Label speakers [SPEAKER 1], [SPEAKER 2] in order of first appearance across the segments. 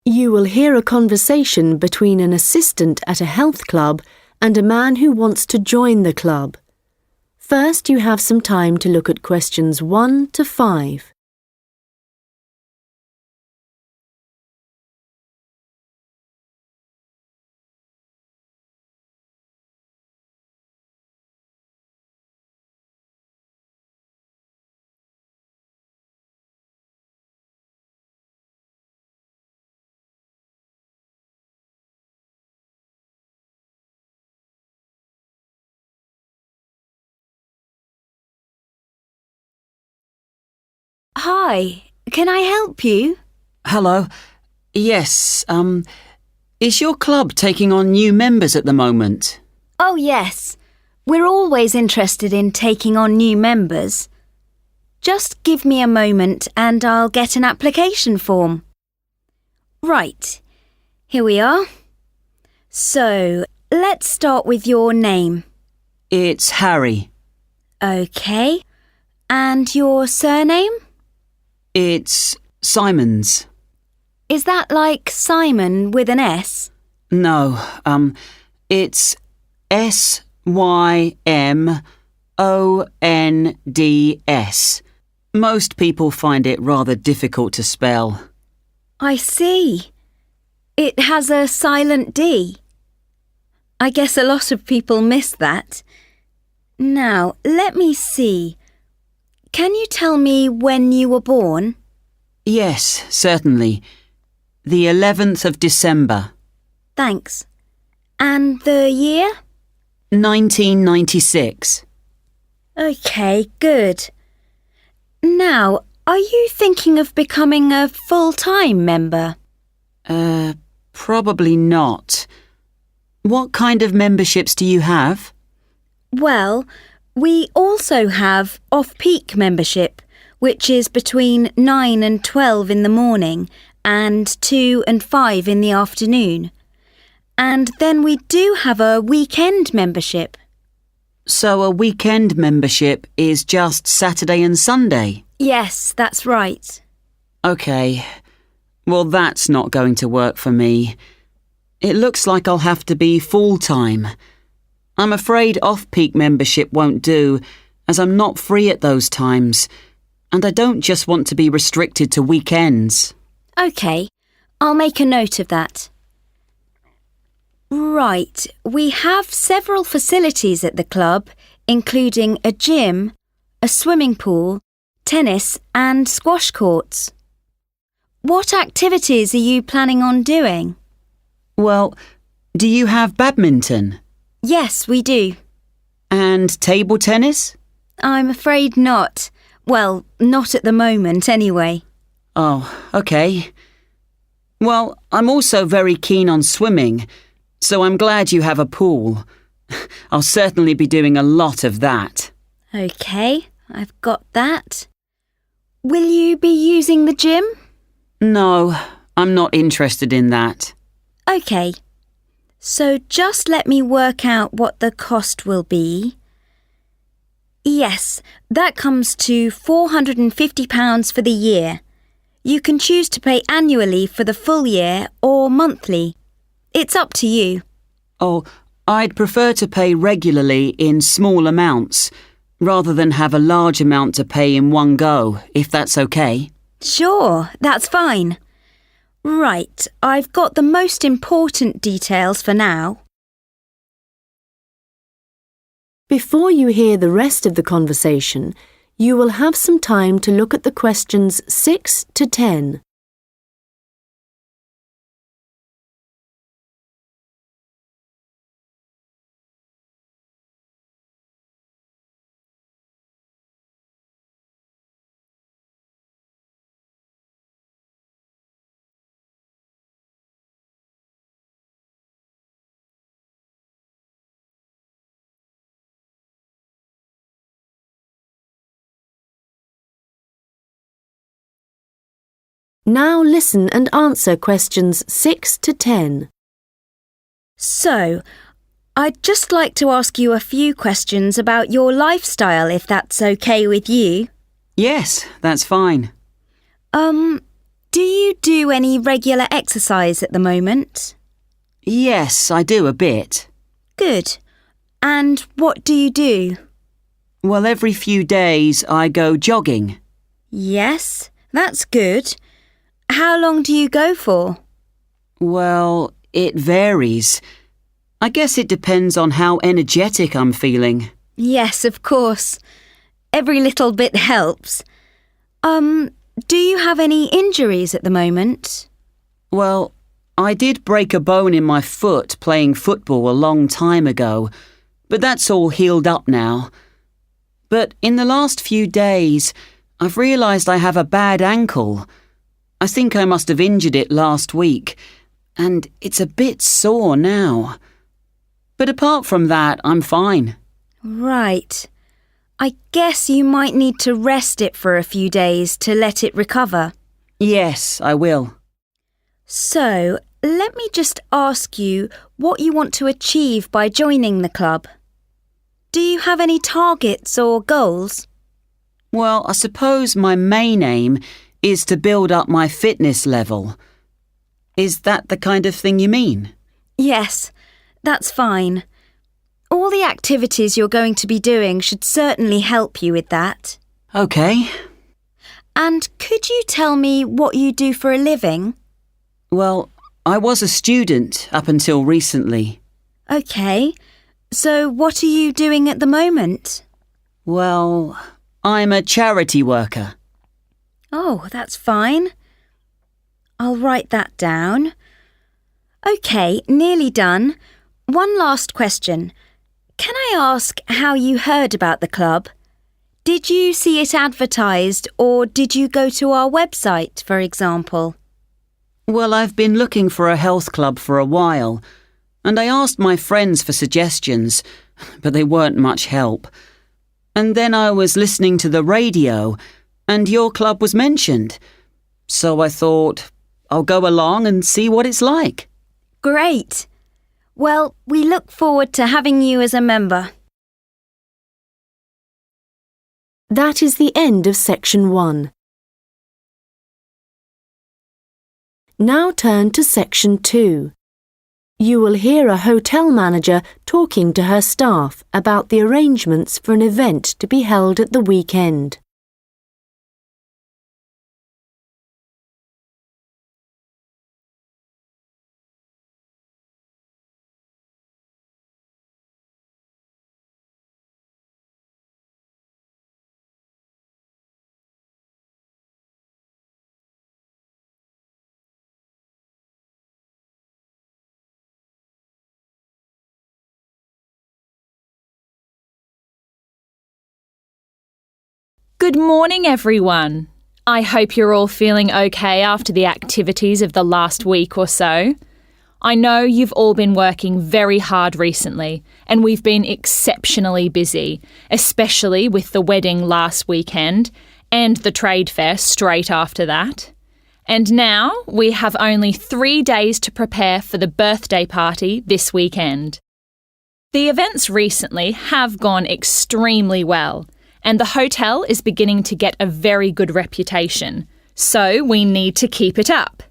[SPEAKER 1] You will hear a conversation between an assistant at a health club and a man who wants to join the club. First, you have some time to look at questions 1 to 5.
[SPEAKER 2] Hi, can I help you?
[SPEAKER 3] Hello. Yes, is your club taking on new members at the moment?
[SPEAKER 2] Oh, yes. We're always interested in taking on new members. Just give me a moment and I'll get an application form. Right, here we are. So, let's start with your name.
[SPEAKER 3] It's Harry.
[SPEAKER 2] OK. And your surname?
[SPEAKER 3] It's Simons.
[SPEAKER 2] Is that like Simon with an S?
[SPEAKER 3] No, it's Symonds. Most people find it rather difficult to spell.
[SPEAKER 2] I see. It has a silent D. I guess a lot of people miss that. Now, let me see. Can you tell me when you were born?
[SPEAKER 3] Yes, certainly. The 11th of December.
[SPEAKER 2] Thanks. And the year?
[SPEAKER 3] 1996.
[SPEAKER 2] OK, good. Now, are you thinking of becoming a full-time member?
[SPEAKER 3] Probably not. What kind of memberships do you have?
[SPEAKER 2] Well, we also have off-peak membership, which is between 9 and 12 in the morning and 2 and 5 in the afternoon. And then we do have a weekend membership.
[SPEAKER 3] So a weekend membership is just Saturday and Sunday?
[SPEAKER 2] Yes, that's right.
[SPEAKER 3] OK. Well, that's not going to work for me. It looks like I'll have to be full-time. I'm afraid off-peak membership won't do, as I'm not free at those times, and I don't just want to be restricted to weekends.
[SPEAKER 2] OK, I'll make a note of that. Right, we have several facilities at the club, including a gym, a swimming pool, tennis and squash courts. What activities are you planning on doing?
[SPEAKER 3] Well, do you have badminton?
[SPEAKER 2] Yes, we do.
[SPEAKER 3] And table tennis?
[SPEAKER 2] I'm afraid not. Well, not at the moment, anyway.
[SPEAKER 3] Oh, OK. Well, I'm also very keen on swimming, so I'm glad you have a pool. I'll certainly be doing a lot of that.
[SPEAKER 2] OK, I've got that. Will you be using the gym?
[SPEAKER 3] No, I'm not interested in that.
[SPEAKER 2] OK. So just let me work out what the cost will be. Yes, that comes to £450 for the year. You can choose to pay annually for the full year or monthly. It's up to you.
[SPEAKER 3] Oh, I'd prefer to pay regularly in small amounts, rather than have a large amount to pay in one go, if that's OK.
[SPEAKER 2] Sure, that's fine. Right, I've got the most important details for now.
[SPEAKER 1] Before you hear the rest of the conversation, you will have some time to look at the questions 6 to 10. Now listen and answer questions 6 to 10.
[SPEAKER 2] So, I'd just like to ask you a few questions about your lifestyle, if that's OK with you.
[SPEAKER 3] Yes, that's fine.
[SPEAKER 2] Do you do any regular exercise at the moment?
[SPEAKER 3] Yes, I do a bit.
[SPEAKER 2] Good. And what do you do?
[SPEAKER 3] Well, every few days I go jogging.
[SPEAKER 2] Yes, that's good. How long do you go for?
[SPEAKER 3] Well, it varies. I guess it depends on how energetic I'm feeling.
[SPEAKER 2] Yes, of course. Every little bit helps. Do you have any injuries at the moment?
[SPEAKER 3] Well, I did break a bone in my foot playing football a long time ago, but that's all healed up now. But in the last few days, I've realised I have a bad ankle. I think I must have injured it last week, and it's a bit sore now. But apart from that, I'm fine.
[SPEAKER 2] Right. I guess you might need to rest it for a few days to let it recover.
[SPEAKER 3] Yes, I will.
[SPEAKER 2] So, let me just ask you what you want to achieve by joining the club. Do you have any targets or goals?
[SPEAKER 3] Well, I suppose my main aim is to build up my fitness level. Is that the kind of thing you mean?
[SPEAKER 2] Yes, that's fine. All the activities you're going to be doing should certainly help you with that.
[SPEAKER 3] OK.
[SPEAKER 2] And could you tell me what you do for a living?
[SPEAKER 3] Well, I was a student up until recently.
[SPEAKER 2] OK. So what are you doing at the moment?
[SPEAKER 3] Well, I'm a charity worker.
[SPEAKER 2] Oh, that's fine. I'll write that down. OK, nearly done. One last question. Can I ask how you heard about the club? Did you see it advertised or did you go to our website, for example?
[SPEAKER 3] Well, I've been looking for a health club for a while, and I asked my friends for suggestions, but they weren't much help. And then I was listening to the radio, and your club was mentioned. So I thought, I'll go along and see what it's like.
[SPEAKER 2] Great. Well, we look forward to having you as a member.
[SPEAKER 1] That is the end of section 1. Now turn to section 2. You will hear a hotel manager talking to her staff about the arrangements for an event to be held at the weekend.
[SPEAKER 4] Good morning, everyone. I hope you're all feeling okay after the activities of the last week or so. I know you've all been working very hard recently, and we've been exceptionally busy, especially with the wedding last weekend and the trade fair straight after that. And now we have only 3 days to prepare for the birthday party this weekend. The events recently have gone extremely well, and the hotel is beginning to get a very good reputation, so we need to keep it up.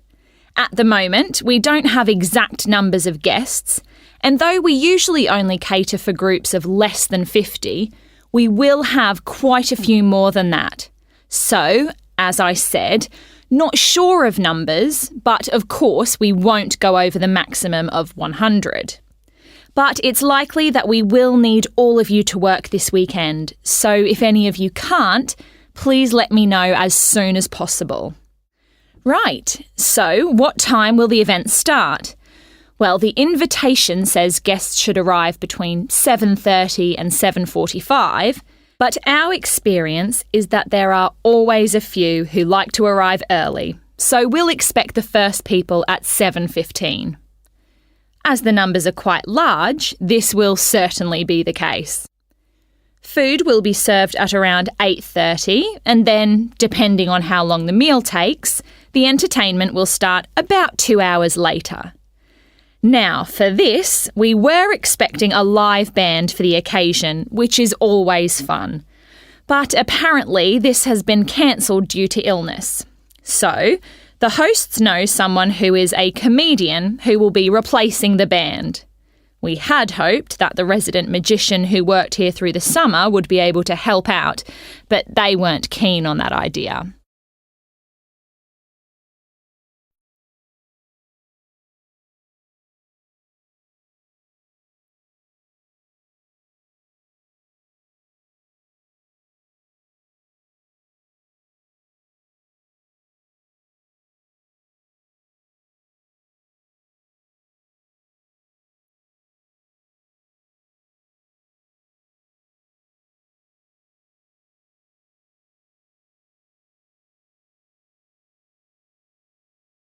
[SPEAKER 4] At the moment, we don't have exact numbers of guests, and though we usually only cater for groups of less than 50, we will have quite a few more than that. So, as I said, not sure of numbers, but of course we won't go over the maximum of 100. But it's likely that we will need all of you to work this weekend, so if any of you can't, please let me know as soon as possible. Right, so what time will the event start? Well, the invitation says guests should arrive between 7:30 and 7:45, but our experience is that there are always a few who like to arrive early, so we'll expect the first people at 7:15. As the numbers are quite large, this will certainly be the case. Food will be served at around 8:30, and then, depending on how long the meal takes, the entertainment will start about 2 hours later. Now, for this, we were expecting a live band for the occasion, which is always fun. But apparently this has been cancelled due to illness. So, The hosts know someone who is a comedian who will be replacing the band. We had hoped that the resident magician who worked here through the summer would be able to help out, but they weren't keen on that idea.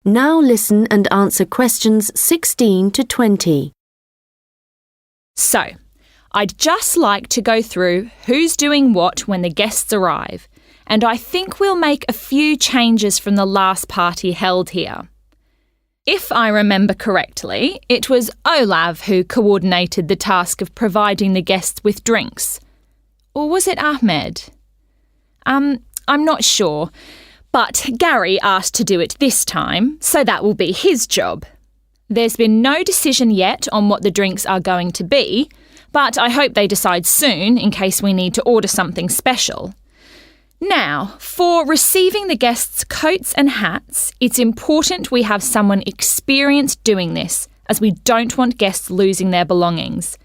[SPEAKER 1] Now listen and answer questions 16 to 20.
[SPEAKER 4] So, I'd just like to go through who's doing what when the guests arrive, and I think we'll make a few changes from the last party held here. If I remember correctly, it was Olav who coordinated the task of providing the guests with drinks. Or was it Ahmed? I'm not sure. But Gary asked to do it this time, so that will be his job. There's been no decision yet on what the drinks are going to be, but I hope they decide soon in case we need to order something special. Now, for receiving the guests' coats and hats, it's important we have someone experienced doing this, as we don't want guests losing their belongings.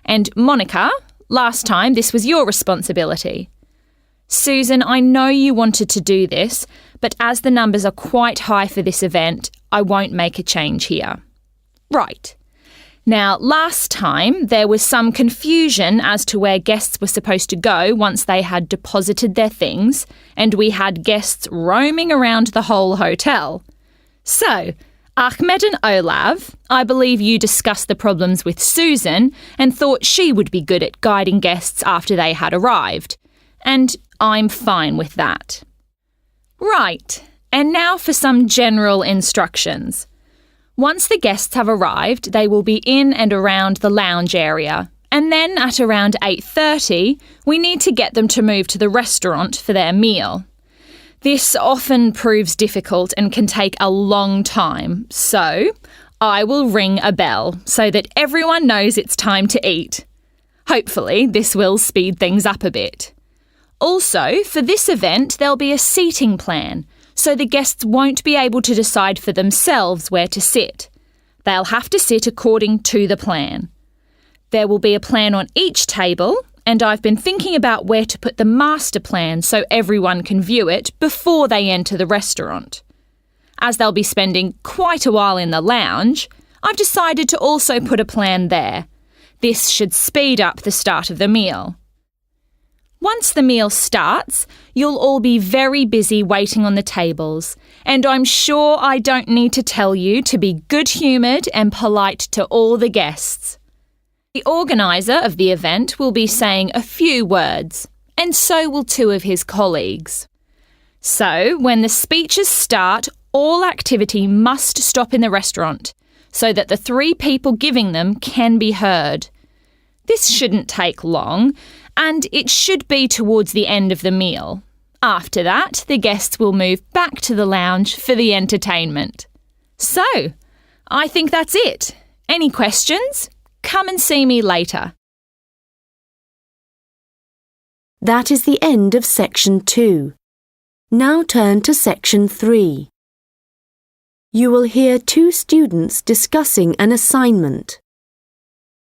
[SPEAKER 4] And Monica, last time this was your responsibility. Susan, I know you wanted to do this, but as the numbers are quite high for this event, I won't make a change here. Right. Now, last time there was some confusion as to where guests were supposed to go once they had deposited their things, and we had guests roaming around the whole hotel. So, Ahmed and Olav, I believe you discussed the problems with Susan and thought she would be good at guiding guests after they had arrived. And I'm fine with that. Right, and now for some general instructions. Once the guests have arrived, they will be in and around the lounge area, and then at around 8:30, we need to get them to move to the restaurant for their meal. This often proves difficult and can take a long time, so I will ring a bell so that everyone knows it's time to eat. Hopefully, this will speed things up a bit. Also, for this event, there'll be a seating plan, so the guests won't be able to decide for themselves where to sit. They'll have to sit according to the plan. There will be a plan on each table, and I've been thinking about where to put the master plan so everyone can view it before they enter the restaurant. As they'll be spending quite a while in the lounge, I've decided to also put a plan there. This should speed up the start of the meal. Once the meal starts, you'll all be very busy waiting on the tables, and I'm sure I don't need to tell you to be good-humoured and polite to all the guests. The organiser of the event will be saying a few words, and so will two of his colleagues. So, when the speeches start, all activity must stop in the restaurant, so that the three people giving them can be heard. This shouldn't take long, and it should be towards the end of the meal. After that, the guests will move back to the lounge for the entertainment. So, I think that's it. Any questions? Come and see me later.
[SPEAKER 1] That is the end of section 2. Now turn to section 3. You will hear two students discussing an assignment.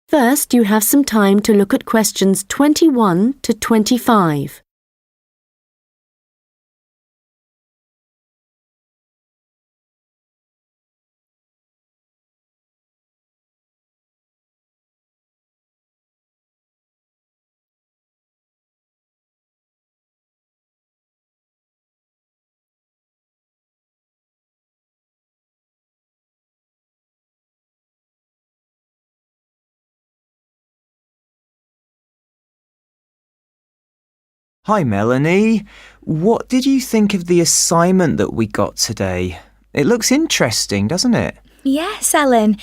[SPEAKER 1] First, you have some time to look at questions 21 to 25.
[SPEAKER 5] Hi Melanie, what did you think of the assignment that we got today? It looks interesting, doesn't it?
[SPEAKER 6] Yes, Ellen.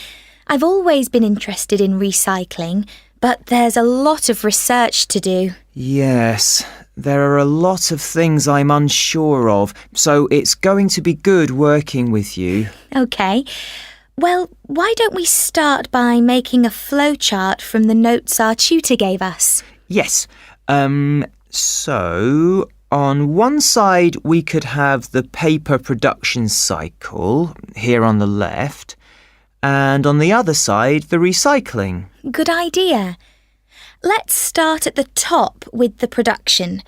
[SPEAKER 6] I've always been interested in recycling, but there's a lot of research to do.
[SPEAKER 5] Yes, there are a lot of things I'm unsure of, so it's going to be good working with you.
[SPEAKER 6] OK. Well, why don't we start by making a flowchart from the notes our tutor gave us?
[SPEAKER 5] Yes. So, on one side we could have the paper production cycle, here on the left, and on the other side the recycling.
[SPEAKER 6] Good idea. Let's start at the top with the production.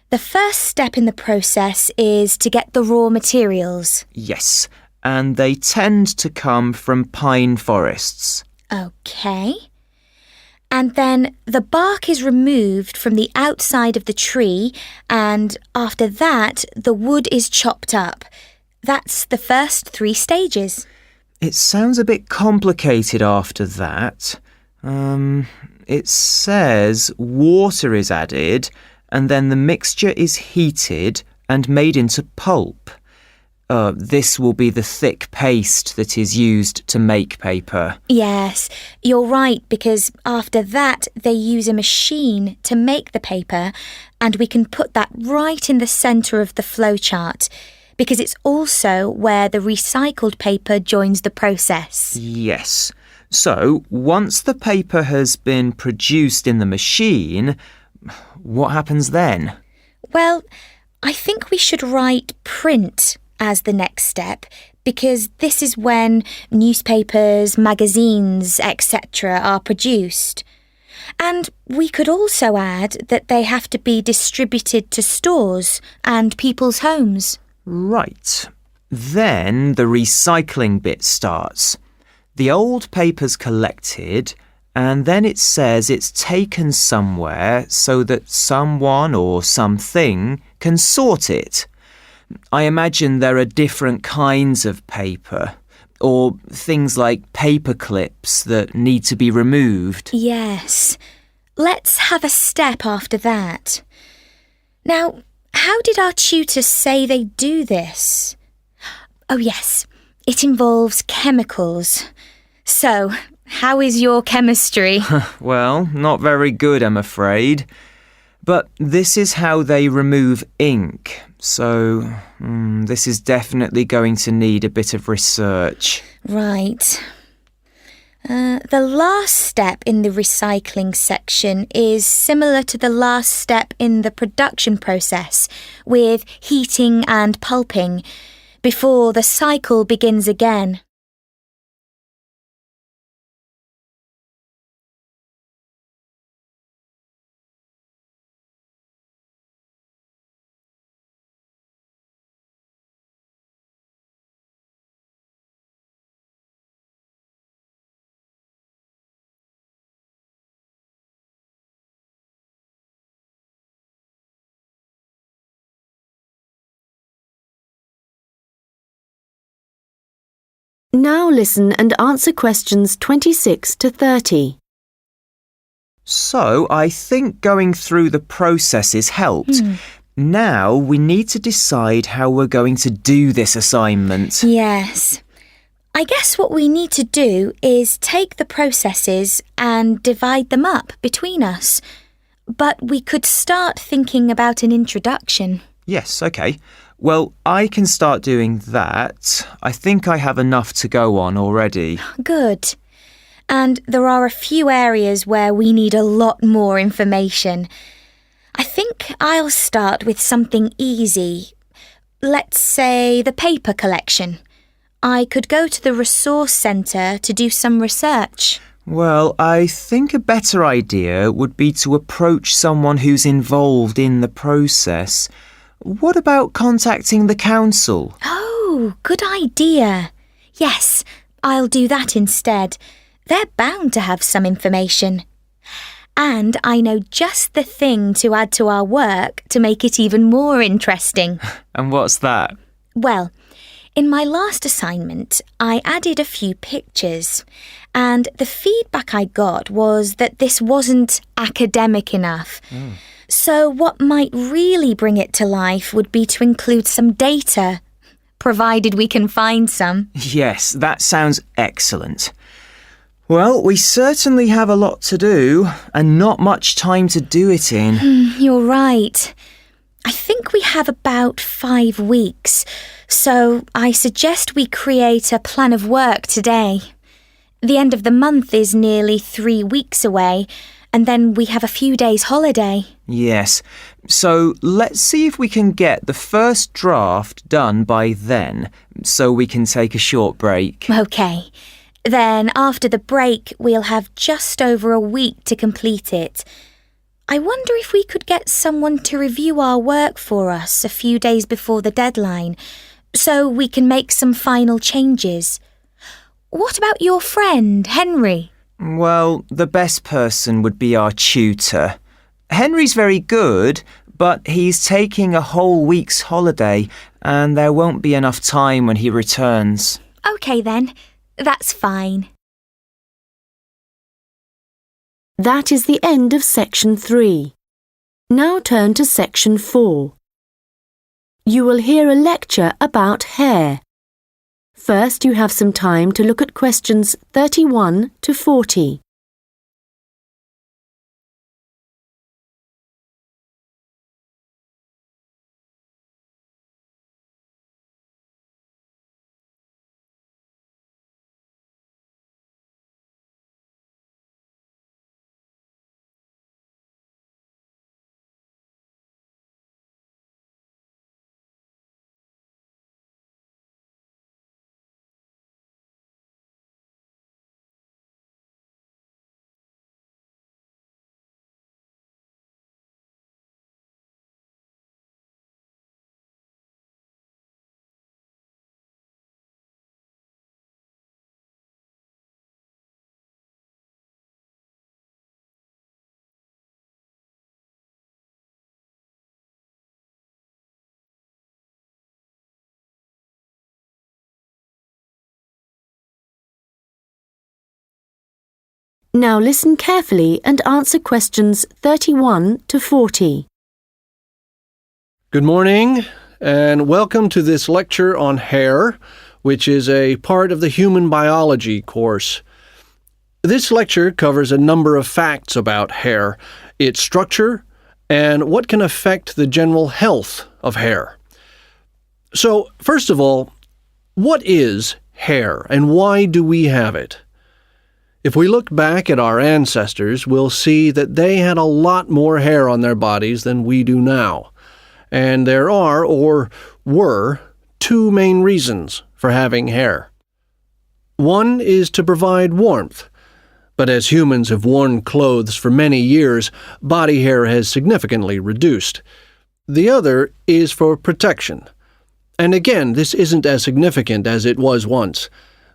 [SPEAKER 6] The first step in the process is to get the raw materials.
[SPEAKER 5] Yes, and they tend to come from pine forests.
[SPEAKER 6] OK. And then the bark is removed from the outside of the tree, and after that, the wood is chopped up. That's the first 3 stages.
[SPEAKER 5] It sounds a bit complicated after that. It says water is added, and then the mixture is heated and made into pulp. This will be the thick paste that is used to make paper.
[SPEAKER 6] Yes, you're right, because after that they use a machine to make the paper, and we can put that right in the centre of the flowchart, because it's also where the recycled paper joins the process.
[SPEAKER 5] Yes. So, once the paper has been produced in the machine, what happens then?
[SPEAKER 6] Well, I think we should write print as the next step, because this is when newspapers, magazines, etc. are produced. And we could also add that they have to be distributed to stores and people's homes.
[SPEAKER 5] Right. Then the recycling bit starts. The old paper's collected, and then it says it's taken somewhere so that someone or something can sort it. I imagine there are different kinds of paper, or things like paper clips that need to be removed.
[SPEAKER 6] Yes. Let's have a step after that. Now, how did our tutor say they do this? Oh yes, it involves chemicals. So, how is your chemistry?
[SPEAKER 5] Well, not very good, I'm afraid. But this is how they remove ink, so this is definitely going to need a bit of research.
[SPEAKER 6] Right. The last step in the recycling section is similar to the last step in the production process, with heating and pulping, before the cycle begins again.
[SPEAKER 1] Now listen and answer questions 26 to 30.
[SPEAKER 5] So, I think going through the processes helped. Now we need to decide how we're going to do this assignment.
[SPEAKER 6] Yes. I guess what we need to do is take the processes and divide them up between us. But we could start thinking about an introduction.
[SPEAKER 5] Yes, OK. Well, I can start doing that. I think I have enough to go on already.
[SPEAKER 6] Good. And there are a few areas where we need a lot more information. I think I'll start with something easy. Let's say the paper collection. I could go to the resource centre to do some research.
[SPEAKER 5] Well, I think a better idea would be to approach someone who's involved in the process. What about contacting the council?
[SPEAKER 6] Oh, good idea. Yes, I'll do that instead. They're bound to have some information. And I know just the thing to add to our work to make it even more interesting.
[SPEAKER 5] And what's that?
[SPEAKER 6] Well, in my last assignment, I added a few pictures, and the feedback I got was that this wasn't academic enough. So what might really bring it to life would be to include some data, provided we can find some.
[SPEAKER 5] Yes, that sounds excellent. Well, we certainly have a lot to do and not much time to do it in.
[SPEAKER 6] You're right. I think we have about 5 weeks, so I suggest we create a plan of work today. The end of the month is nearly 3 weeks away, and then we have a few days holiday.
[SPEAKER 5] Yes, so let's see if we can get the first draft done by then, so we can take a short break.
[SPEAKER 6] OK. Then after the break, we'll have just over a week to complete it. I wonder if we could get someone to review our work for us a few days before the deadline, so we can make some final changes. What about your friend, Henry?
[SPEAKER 5] Well, the best person would be our tutor. Henry's very good, but he's taking a whole week's holiday, and there won't be enough time when he returns.
[SPEAKER 6] OK then, that's fine.
[SPEAKER 1] That is the end of section 3. Now turn to section 4. You will hear a lecture about hair. First, you have some time to look at questions 31 to 40. Now listen carefully and answer questions 31 to 40.
[SPEAKER 7] Good morning, and welcome to this lecture on hair, which is a part of the human biology course. This lecture covers a number of facts about hair, its structure, and what can affect the general health of hair. So, first of all, what is hair, and why do we have it? If we look back at our ancestors, we'll see that they had a lot more hair on their bodies than we do now. And there are, or were, 2 main reasons for having hair. One is to provide warmth. But as humans have worn clothes for many years, body hair has significantly reduced. The other is for protection. And again, this isn't as significant as it was once.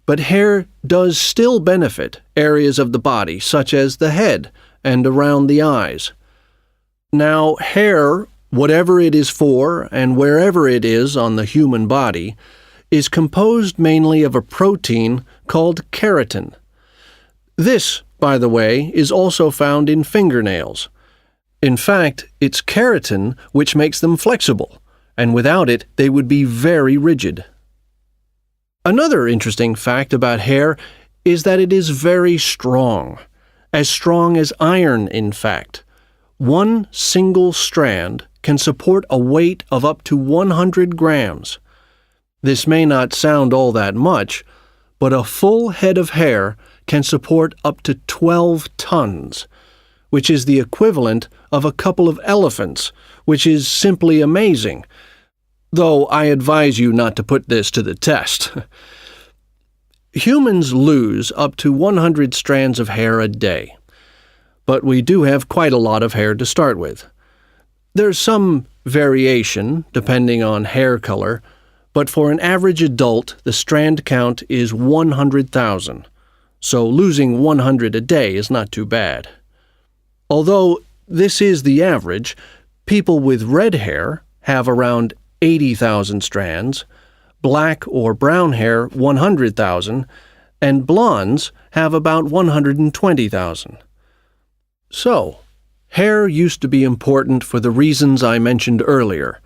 [SPEAKER 7] But hair does still benefit areas of the body, such as the head and around the eyes. Now, hair, whatever it is for and wherever it is on the human body, is composed mainly of a protein called keratin. This, by the way, is also found in fingernails. In fact, it's keratin which makes them flexible, and without it, they would be very rigid. Another interesting fact about hair is that it is very strong as iron, in fact. One single strand can support a weight of up to 100 grams. This may not sound all that much, but a full head of hair can support up to 12 tons, which is the equivalent of a couple of elephants, which is simply amazing. Though I advise you not to put this to the test. Humans lose up to 100 strands of hair a day, but we do have quite a lot of hair to start with. There's some variation depending on hair color, but for an average adult, the strand count is 100,000, so losing 100 a day is not too bad. Although this is the average, people with red hair have around 80,000 strands, black or brown hair 100,000, and blondes have about 120,000. So, hair used to be important for the reasons I mentioned earlier,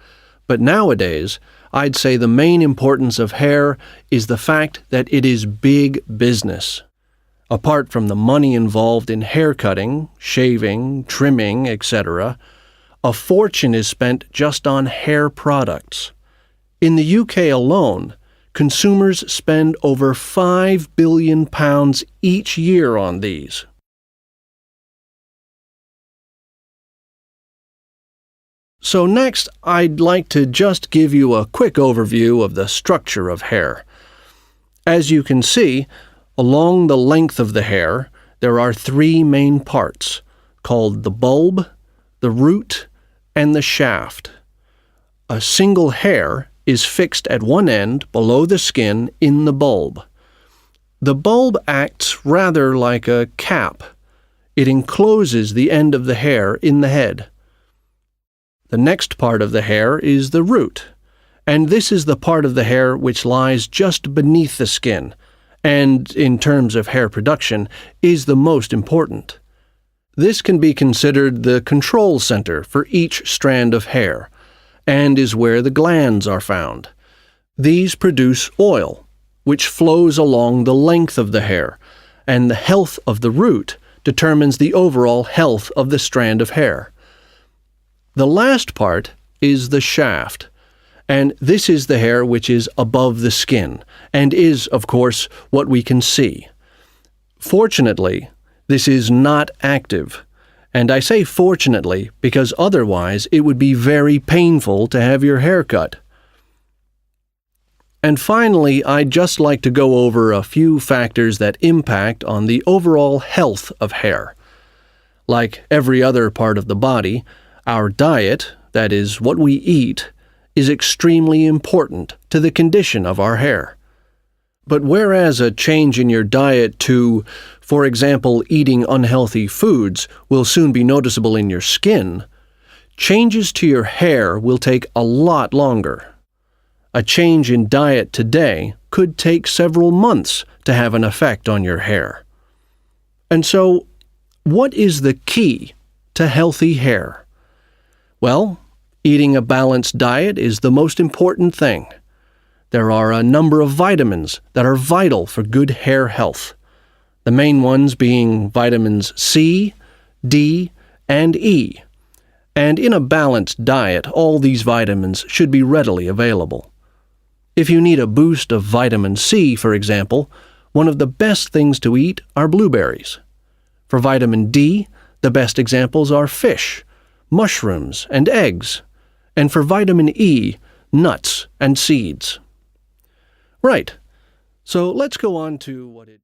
[SPEAKER 7] but nowadays I'd say the main importance of hair is the fact that it is big business. Apart from the money involved in haircutting, shaving, trimming, etc., a fortune is spent just on hair products. In the UK alone, consumers spend over £5 billion each year on these. So next, I'd like to just give you a quick overview of the structure of hair. As you can see, along the length of the hair, there are three main parts, called the bulb, the root, and the shaft. A single hair is fixed at one end below the skin in the bulb. The bulb acts rather like a cap. It encloses the end of the hair in the head. The next part of the hair is the root, and this is the part of the hair which lies just beneath the skin, and, in terms of hair production, is the most important. This can be considered the control center for each strand of hair, and is where the glands are found. These produce oil, which flows along the length of the hair, and the health of the root determines the overall health of the strand of hair. The last part is the shaft, and this is the hair which is above the skin, and is, of course, what we can see. Fortunately, this is not active, and I say fortunately because otherwise it would be very painful to have your hair cut. And finally, I'd just like to go over a few factors that impact on the overall health of hair. Like every other part of the body, our diet, that is, what we eat, is extremely important to the condition of our hair. But whereas a change in your diet to, for example, eating unhealthy foods will soon be noticeable in your skin, changes to your hair will take a lot longer. A change in diet today could take several months to have an effect on your hair. And so, what is the key to healthy hair? Well, eating a balanced diet is the most important thing. There are a number of vitamins that are vital for good hair health. The main ones being vitamins C, D, and E. And in a balanced diet, all these vitamins should be readily available. If you need a boost of vitamin C, for example, one of the best things to eat are blueberries. For vitamin D, the best examples are fish, mushrooms, and eggs. And for vitamin E, nuts and seeds. Right, so let's go on to what it